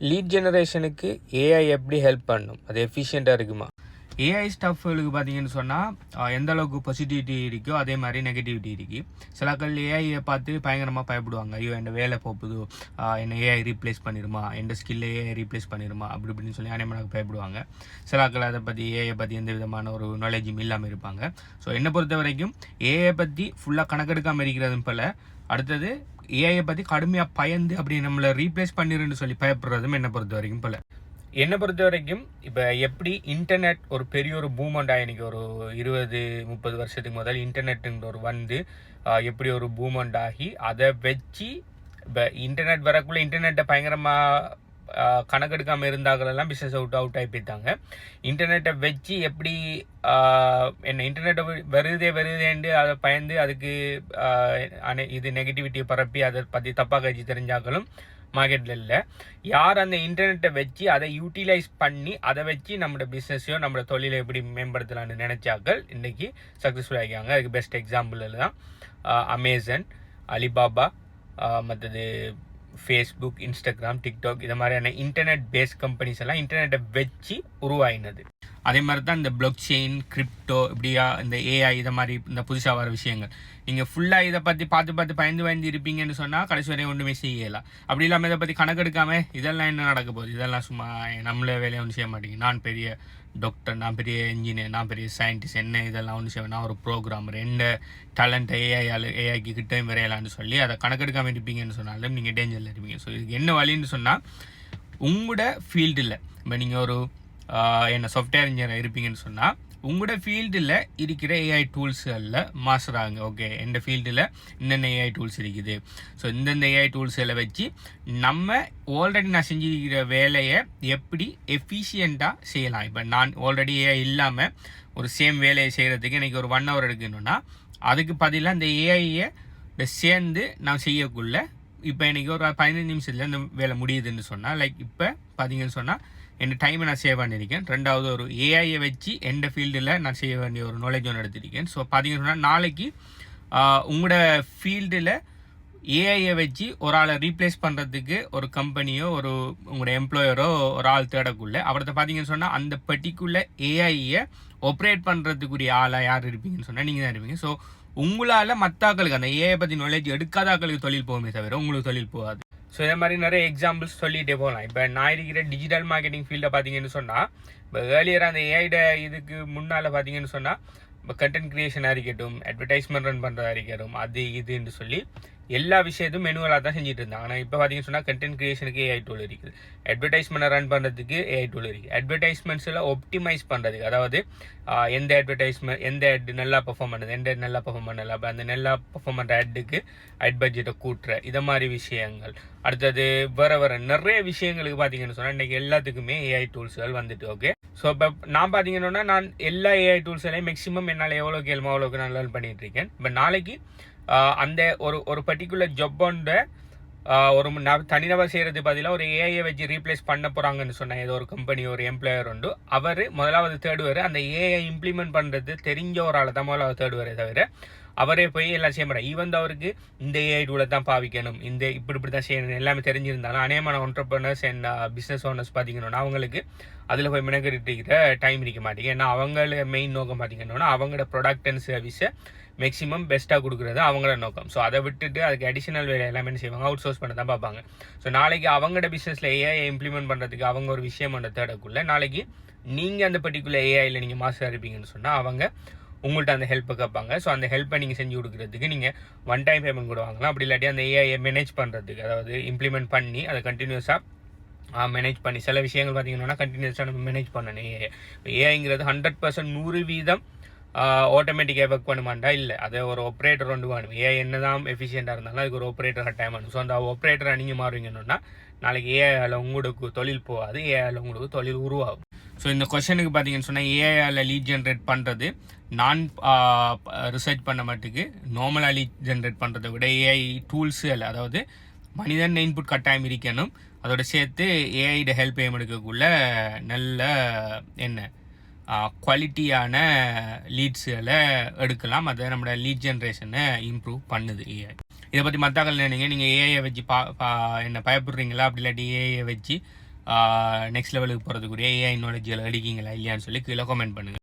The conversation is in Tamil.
லீட் ஜெனரேஷனுக்கு ஏஐ எப்படி ஹெல்ப் பண்ணும்? அது எஃபிஷியண்ட்டாக இருக்குமா? ஏஐ ஸ்டஃப்களுக்கு பார்த்தீங்கன்னு சொன்னால் எந்த அளவுக்கு பாசிட்டிவிட்டி இருக்கோ அதே மாதிரி நெகட்டிவிட்டி இருக்குது. சிலக்கள் ஏஐயை பார்த்து பயங்கரமாக பயப்படுவாங்க. ஐயோ என் வேலை போகுது, என்னை ஏஐ ரீப்ளேஸ் பண்ணிடுமா, என் ஸ்கில்லை ஏஐ ரீப்ளேஸ் பண்ணிடுமா அப்படி இப்படின்னு சொல்லி அனைமனாக பயப்படுவாங்க. சிலக்கள் அதை பற்றி ஏஐ பற்றி எந்த விதமான ஒரு நாலேஜும் இல்லாமல் இருப்பாங்க. ஸோ என்னை பொறுத்த வரைக்கும் ஏஐ பற்றி ஃபுல்லாக கணக்கெடுக்காமல் இருக்கிறதும் போல், அடுத்தது ஏஐயை பற்றி கடுமையாக பயந்து அப்படி நம்மளை ரீப்ளேஸ் பண்ணிடுன்னு சொல்லி பயப்படுறதும் என்னை பொறுத்த வரைக்கும் போல். என்னை பொறுத்த வரைக்கும் இப்போ எப்படி இன்டர்நெட் ஒரு பெரிய ஒரு பூமண்டாக இன்றைக்கி ஒரு 20-30 வருஷத்துக்கு முதல் இன்டர்நெட்டுங்கிற ஒரு வந்து எப்படி ஒரு பூமண்ட் ஆகி அதை வச்சு இப்போ இன்டர்நெட் வரக்குள்ளே இன்டர்நெட்டை பயங்கரமாக கணக்கெடுக்காமல் இருந்தாங்களெல்லாம் பிஸ்னஸ் அவுட் ஆகி போய்த்தாங்க. இன்டர்நெட்டை வச்சு எப்படி என்ன இன்டர்நெட்டை வருதேண்டு அதை பயந்து அதுக்கு இது நெகட்டிவிட்டியை பரப்பி அதை பற்றி தப்பாக கழிச்சு தெரிஞ்சாக்களும் மார்க்கெட்டில் இல்லை. யார் அந்த இன்டர்நெட்டை வச்சு அதை யூட்டிலைஸ் பண்ணி அதை வச்சு நம்மளோட பிஸ்னஸையோ நம்மளோட தொழிலை எப்படி மேம்படுத்தலாம்னு நினைச்சாக்கள் இன்றைக்கி சக்ஸஸ்ஃபுல் ஆகிக்காங்க. அதுக்கு பெஸ்ட் எக்ஸாம்பிள் தான் அமேசான், அலிபாபா, மற்றது ஃபேஸ்புக், இன்ஸ்டாகிராம், டிக்டாக் இது மாதிரியான இன்டர்நெட் பேஸ்ட் கம்பெனிஸ் எல்லாம் இன்டர்நெட்டை வச்சு உருவாகினது. அதே மாதிரி தான் இந்த பிளாக் செயின், கிரிப்டோ, இப்படியா இந்த ஏஐ இதை மாதிரி இந்த புதுசாக வர விஷயங்கள். நீங்கள் ஃபுல்லாக இதை பற்றி பார்த்து பயந்து இருப்பீங்கன்னு சொன்னால் கடைசி வரையும் ஒன்றுமே செய்யலாம். அப்படி இல்லாமல் இதை பற்றி கணக்கெடுக்காமல் இதெல்லாம் என்ன நடக்க போகுது, இதெல்லாம் சும்மா நம்மளே வேலையை ஒன்றும் செய்ய மாட்டேங்க, நான் பெரிய டாக்டர், நான் பெரிய இன்ஜினியர், நான் பெரிய சயின்டிஸ்ட், என்ன இதெல்லாம் ஒன்றும் செய்வேன், நான் ஒரு ப்ரோக்ராமர், என்ன டேலண்ட்டை ஏஐக்கு கிட்டையும் விரையலான்னு சொல்லி அதை கணக்கெடுக்காமல் இருப்பீங்கன்னு சொன்னாலும் நீங்கள் டேஞ்சரில் இருப்பீங்க. ஸோ இதுக்கு என்ன வழின்னு சொன்னால், உங்களோட ஃபீல்டில் இப்போ நீங்கள் ஒரு என்ன சாஃப்ட்வேர் இன்ஜினியர் இருப்பீங்கன்னு சொன்னால் உங்களோட ஃபீல்டில் இருக்கிற ஏஐ டூல்ஸ்களில் மாஸ்டராங்க. ஓகே, இந்த ஃபீல்டில் என்னென்ன ஏஐ டூல்ஸ் இருக்குது, ஸோ இந்தந்த ஏஐ டூல்ஸில் வச்சு நம்ம ஆல்ரெடி நான் செஞ்சிருக்கிற வேலையை எப்படி எஃபிஷியண்ட்டாக செய்யலாம். இப்போ நான் ஆல்ரெடி ஏஐ இல்லாமல் ஒரு சேம் வேலையை செய்கிறதுக்கு எனக்கு ஒரு 1 hour எடுக்கணும்னா அதுக்கு பதிலாக இந்த ஏஐயை சேர்ந்து நான் செய்யக்குள்ள இப்போ எனக்கு ஒரு 15 நிமிஷத்தில் இந்த வேலை முடியுதுன்னு சொன்னால், லைக் இப்போ பார்த்தீங்கன்னு சொன்னால் என் டைமை நான் சேவ் பண்ணியிருக்கேன். ரெண்டாவது ஒரு ஏஐயை வச்சு எந்த ஃபீல்டில் நான் செய்ய வேண்டிய ஒரு நாலேஜ் ஒன்று எடுத்திருக்கேன். ஸோ பார்த்தீங்கன்னு சொன்னால் நாளைக்கு உங்களோட ஃபீல்டில் ஏஐயை வச்சு ஒரு ஆளை ரீப்ளேஸ் பண்ணுறதுக்கு ஒரு கம்பெனியோ ஒரு உங்களோட எம்ப்ளாயரோ ஒரு ஆள் தேடக்குள்ள அவர்கிட்ட பார்த்தீங்கன்னு சொன்னால் அந்த பர்டிகுலர் ஏஐயை ஆப்ரேட் பண்ணுறதுக்குரிய ஆளாக யார் இருப்பீங்கன்னு சொன்னால் நீங்கள் தான் இருப்பீங்க. ஸோ உங்களால் மற்றாக்களுக்கு அந்த ஏஐ பற்றி நாலேஜ் எடுக்காதாக்களுக்கு தொழில் போகுமே தவிர உங்களுக்கு தொழில் போகாது. ஸோ இதே மாதிரி நிறைய எக்ஸாம்பிள்ஸ் சொல்லிகிட்டே போகலாம். இப்போ நான் இருக்கிற டிஜிட்டல் மார்க்கெட்டிங் ஃபீல்டை பார்த்தீங்கன்னு சொன்னால், இப்போ ஏர்லியர் அந்த ஏஐட இதுக்கு முன்னால் பார்த்தீங்கன்னு சொன்னால் இப்போ கண்டென்ட் க்ரியேஷனாக இருக்கட்டும், அட்வர்டைஸ்மெண்ட் ரன் பண்ணுறதா இருக்கட்டும், அது இதுன்னு சொல்லி எல்லா விஷயத்தும் மெனுவலாக தான் செஞ்சுட்டு இருந்தாங்க. ஆனால் இப்போ பார்த்தீங்கன்னு சொன்னால் கண்டென்ட் க்ரியேஷனுக்கு ஏஐ டூல் இருக்குது, அட்வர்டைஸ்மெண்ட்டை ரன் பண்ணுறதுக்கு ஏஐ டூல் இருக்குது, அட்வர்டைஸ்மெண்ட்ஸில் ஒப்டிமைஸ் பண்ணுறதுக்கு, அதாவது எந்த அட்வர்டைஸ்மெண்ட் எந்த ஆட் நல்லா பெர்ஃபார்ம் பண்ணுது, எந்த ஆட் நல்லா பெர்ஃபார்ம் பண்ணல, அப்போ அந்த நல்லா பெர்ஃபார்ம் பண்ணுற ஆட்டுக்கு ஆட் பட்ஜெட்டை கூட்டுற இதை மாதிரி விஷயங்கள். அடுத்தது வர நிறைய விஷயங்களுக்கு பார்த்தீங்கன்னு சொன்னால் இன்றைக்கி எல்லாத்துக்குமே ஏஐ டூல்ஸ்கள் வந்துட்டு. ஓகே, ஸோ இப்போ நான் பார்த்தீங்கன்னா நான் எல்லா ஏஐ டூல்ஸ்லையும் மேக்ஸிமம் என்னால் எவ்வளோக்கு அவ்வளோக்கு நான் லேர்ன் பண்ணிட்டு இருக்கேன். இப்போ நாளைக்கு அந்த ஒரு பர்டிகுலர் ஜப்பான்ட ஒரு தனிநபர் செய்கிறது பதிலாக ஒரு ஏஐயை வச்சு ரீப்ளேஸ் பண்ண போகிறாங்கன்னு சொன்னேன். ஏதோ ஒரு கம்பெனி ஒரு எம்ப்ளாயர் உண்டு, அவர் முதலாவது தேடுவார் அந்த ஏஐ இம்ப்ளிமெண்ட் பண்ணுறது தெரிஞ்ச ஒரு ஆளை தான் முதலாவது தேடுவாரே தவிர அவரே போய் எல்லாம் செய்ய மாட்டார். ஈவன் அவருக்கு இந்த ஏஐ டூலை தான் பாவிக்கணும், இந்த இப்படி தான் செய்யணும் எல்லாமே தெரிஞ்சிருந்தாலும் அநேகமான என்டர்பிரனர்ஸ் அண்ட் பிஸ்னஸ் ஓனர்ஸ் பார்த்தீங்கன்னா அவங்களுக்கு அதில் போய் மெனக்கெடுக்கிற டைம் இருக்க மாட்டேங்க. ஏன்னா அவங்கள மெயின் நோக்கம் பார்த்தீங்கன்னா அவங்களோட ப்ராடக்ட் அண்ட் சர்வீஸை மேக்ஸிமம் பெஸ்ட்டாக கொடுக்குறது அவங்களோட நோக்கம். ஸோ அதை விட்டுட்டு அதுக்கு அடிஷனல் வேலை எல்லாமே என்ன செய்வாங்க, அவுட் சோர்ஸ் பண்ண தான் பார்ப்பாங்க. ஸோ நாளைக்கு அவங்களோட பிஸ்னஸில் ஏஐ இம்ப்ளிமெண்ட் பண்ணுறதுக்கு அவங்க ஒரு விஷயம் ஒன்று தேடக்குள்ள நாளைக்கு நீங்கள் அந்த பர்டிகுலர் ஏஐயில் நீங்கள் மாஸ்டர் இருப்பீங்கன்னு சொன்னால் அவங்க உங்கள்கிட்ட அந்த ஹெல்ப்பை கேட்பாங்க. ஸோ அந்த ஹெல்ப்பை நீங்கள் செஞ்சு கொடுக்குறதுக்கு நீங்கள் 1 time பேமெண்ட் கூட வாங்கலாம். அப்படி இல்லாட்டி அந்த ஏஐயை மேனேஜ் பண்ணுறதுக்கு, அதாவது இம்ப்ளிமெண்ட் பண்ணி அதை கண்டினியூஸாக மேனேஜ் பண்ணி சில விஷயங்கள் பார்த்தீங்கன்னா கண்டினியூஸாக நம்ம மேனேஜ் பண்ணணும். ஏஐங்கிறது 100% 100% ஆட்டோமேட்டிக்காக ஒர்க் பண்ணுமாண்டா இல்லை, அதை ஒரு ஆப்ரேட்டர் ஒன்று வேணும். ஏஐ என்ன தான் எஃபிஷியண்டாக இருந்தாலும் அதுக்கு ஒரு ஆப்ரேட்டர் கட்டாயம் வேணும். ஸோ அந்த ஆப்ரேட்டரை நீங்கள் மாறுவீங்கன்னா நாளைக்கு ஏஐயில் உங்களுக்கு தொழில் போகாது, ஏஐயில் உங்களுக்கு தொழில் உருவாகும். ஸோ இந்த கொஷனுக்கு பார்த்தீங்கன்னு சொன்னால் ஏஐயில் லீட் ஜென்ரேட் பண்ணுறது நான் ரிசர்ச் பண்ண மாட்டுக்கு நார்மலாக லீட் ஜென்ரேட் பண்ணுறதை விட ஏஐ டூல்ஸு இல்லை, அதாவது மனிதன் இன்புட் கட்டாயம் இருக்கணும், அதோட சேர்த்து ஏஐட ஹெல்ப் எடுக்கக்குள்ள நல்ல என்ன குவாலிட்டியான லீட்ஸுகளை எடுக்கலாம். அதை நம்மளோட லீட் ஜென்ரேஷனை இம்ப்ரூவ் பண்ணுது ஏஐ. இதை பற்றி மற்றாக்கள் நினைங்க, நீங்கள் ஏஐயை வச்சு என்ன பயப்படுறீங்களா, அப்படி இல்லாட்டி ஏஐயை வச்சு நெக்ஸ்ட் லெவலுக்கு போகிறதுக்குரிய ஏஐ நாலேஜில் அடிக்கிங்களா இல்லையான்னு சொல்லி கீழே கமெண்ட் பண்ணுங்கள்.